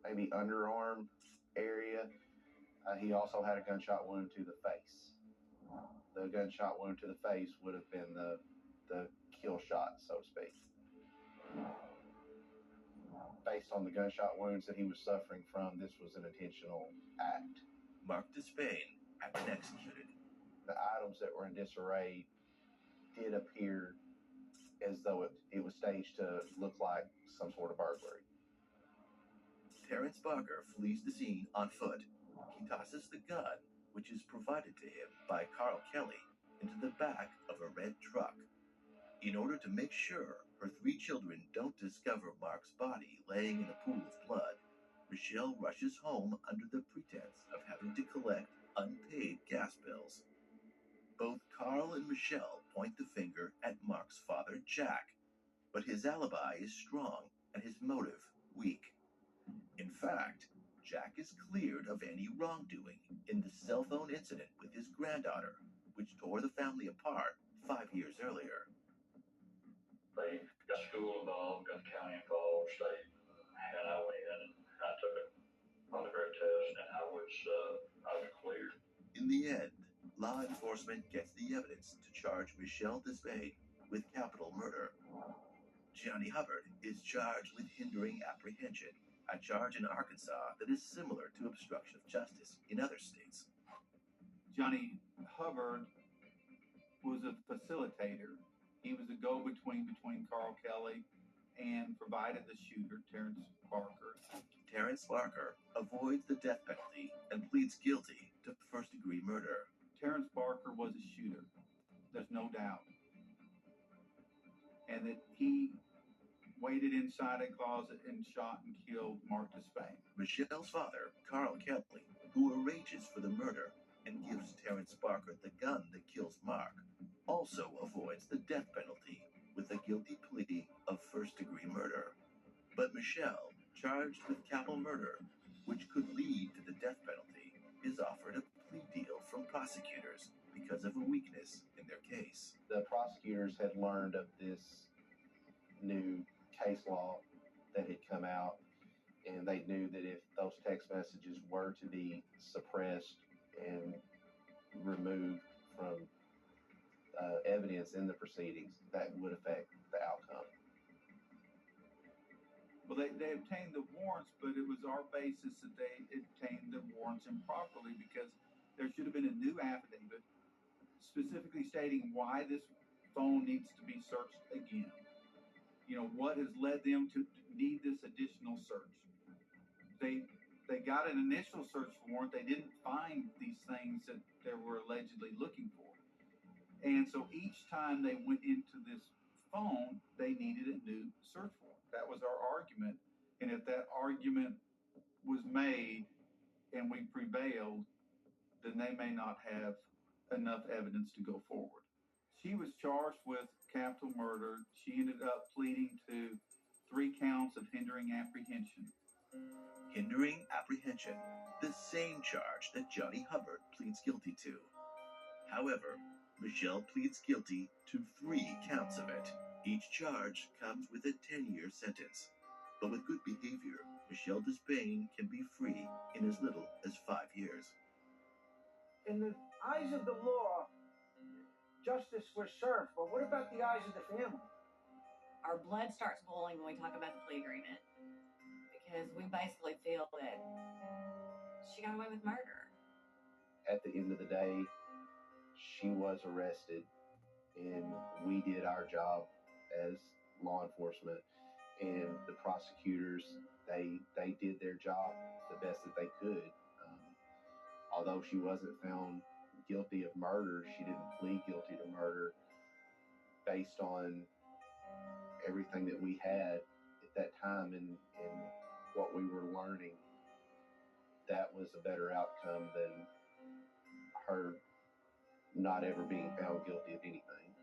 maybe underarm area. He also had a gunshot wound to the face. The gunshot wound to the face would have been the kill shot, so to speak. Based on the gunshot wounds that he was suffering from, this was an intentional act. Mark Despain had been executed. the items that were in disarray did appear as though it was staged to look like some sort of burglary. Terrence Barker flees the scene on foot. He tosses the gun, which is provided to him by Carl Kelly, into the back of a red truck. In order to make sure her 3 children don't discover Mark's body laying in a pool of blood, Michelle rushes home under the pretense of having to collect unpaid gas bills. Both Carl and Michelle point the finger at Mark's father, Jack, but his alibi is strong and his motive weak. In fact, Jack is cleared of any wrongdoing in the cell phone incident with his granddaughter, which tore the family apart 5 years earlier. They got school involved, got the county involved, state, and I went in and I took a polygraph test, and I was cleared. In the end, law enforcement gets the evidence to charge Michelle Despain with capital murder. Johnny Hubbard is charged with hindering apprehension, a charge in Arkansas that is similar to obstruction of justice in other states. Johnny Hubbard was a facilitator. He was a go-between between Carl Kelly and provided the shooter, Terrence Barker. Terrence Barker avoids the death penalty and pleads guilty to first-degree murder. Terrence Barker was a shooter. There's no doubt. And that he waited inside a closet and shot and killed Mark Despain. Michelle's father, Carl Kelly, who arranges for the murder and gives Terrence Barker the gun that kills Mark, also avoids the death penalty with a guilty plea of first-degree murder. But Michelle, charged with capital murder, which could lead to the death penalty, is offered a plea deal from prosecutors because of a weakness in their case. The prosecutors had learned of this new case law that had come out, and they knew that if those text messages were to be suppressed and removed from evidence in the proceedings, that would affect the outcome. Well, they obtained the warrants, but it was our basis that they obtained the warrants improperly because there should have been a new affidavit specifically stating why this phone needs to be searched again. You know, what has led them to need this additional search. They got an initial search warrant. They didn't find these things that they were allegedly looking for. And so each time they went into this phone, they needed a new search warrant. That was our argument. And if that argument was made and we prevailed, then they may not have enough evidence to go forward. She was charged with capital murder. She ended up pleading to 3 counts of hindering apprehension. Hindering apprehension, the same charge that Johnny Hubbard pleads guilty to. However, Michelle pleads guilty to 3 counts of it. Each charge comes with a 10-year sentence. But with good behavior, Michelle Despain can be free in as little as 5 years. In the eyes of the law, justice was served, but what about the eyes of the family? Our blood starts boiling when we talk about the plea agreement because we basically feel that she got away with murder. At the end of the day, she was arrested, and we did our job as law enforcement, and the prosecutors, they did their job the best that they could. Although she wasn't found guilty of murder, she didn't plead guilty to murder based on everything that we had at that time and what we were learning. That was a better outcome than her not ever being found guilty of anything.